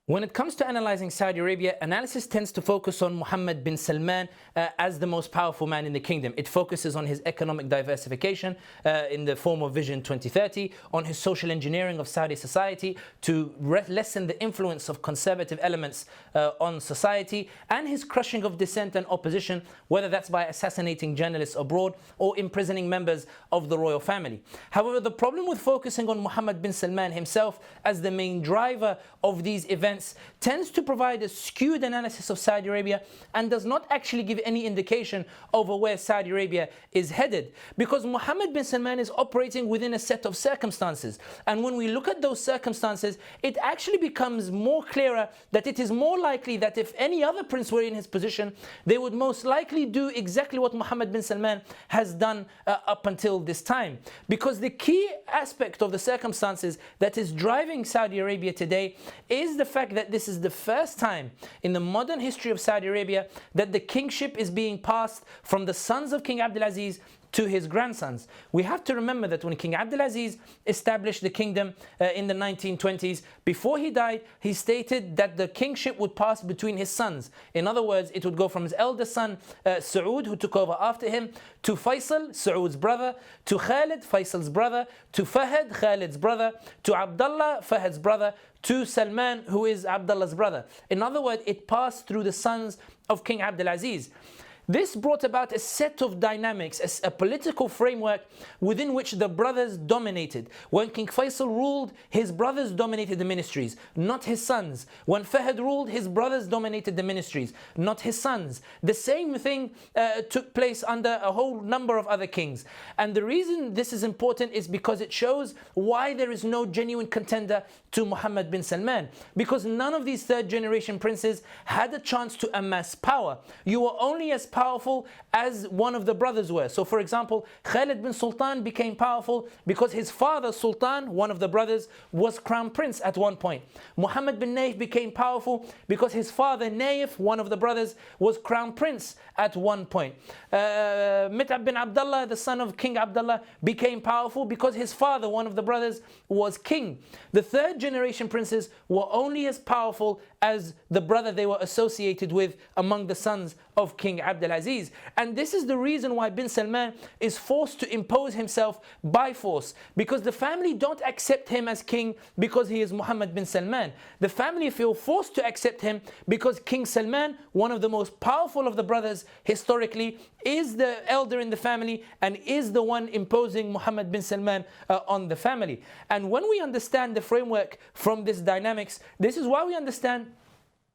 When it comes to analyzing Saudi Arabia, analysis tends to focus on Mohammed bin Salman as the most powerful man in the kingdom. It focuses on his economic diversification in the form of Vision 2030, on his social engineering of Saudi society to lessen the influence of conservative elements on society, and his crushing of dissent and opposition, whether that's by assassinating journalists abroad or imprisoning members of the royal family. However, the problem with focusing on Mohammed bin Salman himself as the main driver of these events tends to provide a skewed analysis of Saudi Arabia and does not actually give any indication over where Saudi Arabia is headed, because Mohammed bin Salman is operating within a set of circumstances, and when we look at those circumstances, it actually becomes more clearer that it is more likely that if any other prince were in his position, they would most likely do exactly what Mohammed bin Salman has done up until this time, because the key aspect of the circumstances that is driving Saudi Arabia today is the fact that this is the first time in the modern history of Saudi Arabia that the kingship is being passed from the sons of King Abdulaziz to his grandsons. We have to remember that when King Abdulaziz established the kingdom in the 1920s, before he died, he stated that the kingship would pass between his sons. In other words, it would go from his eldest son, Saud, who took over after him, to Faisal, Saud's brother, to Khalid, Faisal's brother, to Fahd, Khalid's brother, to Abdullah, Fahd's brother, to Salman, who is Abdullah's brother. In other words, it passed through the sons of King Abdulaziz. This brought about a set of dynamics, a political framework within which the brothers dominated. When King Faisal ruled, his brothers dominated the ministries, not his sons. When Fahd ruled, his brothers dominated the ministries, not his sons. The same thing took place under a whole number of other kings. And the reason this is important is because it shows why there is no genuine contender to Mohammed bin Salman. Because none of these third generation princes had a chance to amass power. You were only as powerful as one of the brothers were. So for example, Khalid bin Sultan became powerful because his father Sultan, one of the brothers, was crown prince at one point. Muhammad bin Naif became powerful because his father Naif, one of the brothers, was crown prince at one point. Mit'ab bin Abdullah, the son of King Abdullah, became powerful because his father, one of the brothers, was king. The third generation princes were only as powerful as the brother they were associated with among the sons of King Abdulaziz. And this is the reason why bin Salman is forced to impose himself by force, because the family don't accept him as king because he is Mohammed bin Salman. The family feel forced to accept him because King Salman, one of the most powerful of the brothers historically, is the elder in the family and is the one imposing Mohammed bin Salman on the family. And when we understand the framework from this dynamics, this is why we understand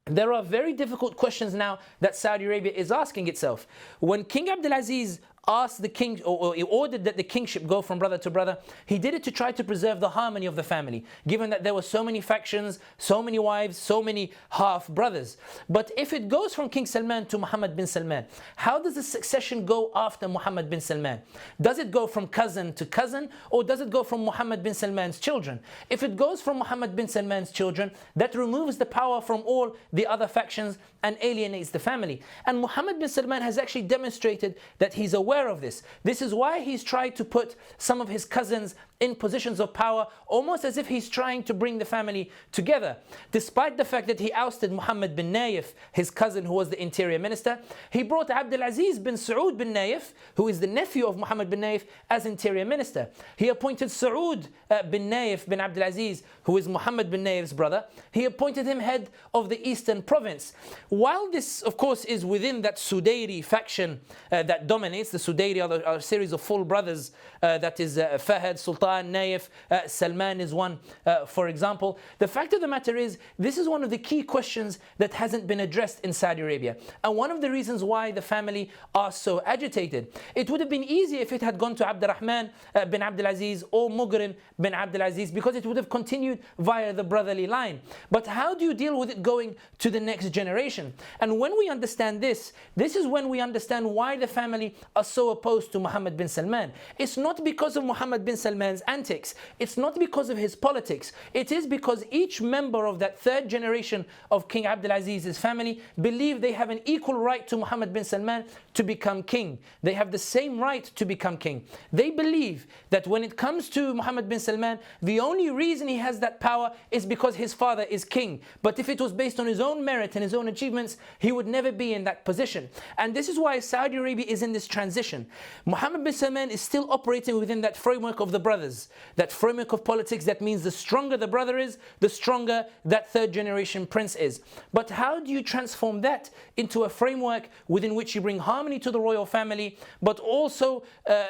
there are very difficult questions now that Saudi Arabia is asking itself. When King Abdulaziz asked the king, or he ordered that the kingship go from brother to brother, he did it to try to preserve the harmony of the family, given that there were so many factions, so many wives, so many half brothers. But if it goes from King Salman to Mohammed bin Salman, how does the succession go after Mohammed bin Salman? Does it go from cousin to cousin, or does it go from Mohammed bin Salman's children? If it goes from Mohammed bin Salman's children, that removes the power from all the other factions and alienates the family. And Mohammed bin Salman has actually demonstrated that he's aware of this. This is why he's tried to put some of his cousins in positions of power, almost as if he's trying to bring the family together. Despite the fact that he ousted Mohammed bin Naif, his cousin who was the interior minister, he brought Abdulaziz bin Saud bin Naif, who is the nephew of Mohammed bin Naif, as interior minister. He appointed Saud bin Naif bin Abdulaziz, who is Mohammed bin Naif's brother. He appointed him head of the eastern province. While this, of course, is within that Sudairi faction that dominates, the Sudairi are a series of full brothers, that is Fahd, Sultan, Naif, Salman is one, for example. The fact of the matter is, this is one of the key questions that hasn't been addressed in Saudi Arabia, and one of the reasons why the family are so agitated. It would have been easy if it had gone to Abdurrahman bin Abdulaziz or Mughrin bin Abdulaziz, because it would have continued via the brotherly line. But how do you deal with it going to the next generation? And when we understand this, this is when we understand why the family are so opposed to Mohammed bin Salman. It's not because of Mohammed bin Salman's Salman's antics, it's not because of his politics. It is because each member of that third generation of King Abdulaziz's family believe they have an equal right to Mohammed bin Salman to become king. They have the same right to become king. They believe that when it comes to Mohammed bin Salman, the only reason he has that power is because his father is king. But if it was based on his own merit and his own achievements, he would never be in that position. And this is why Saudi Arabia is in this transition. Mohammed bin Salman is still operating within that framework of the brothers, that framework of politics that means the stronger the brother is, the stronger that third generation prince is. But how do you transform that into a framework within which you bring harmony to the royal family, but also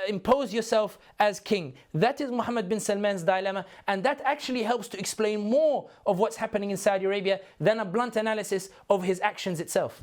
impose yourself as king? That is Mohammed bin Salman's dilemma, and that actually helps to explain more of what's happening in Saudi Arabia than a blunt analysis of his actions itself.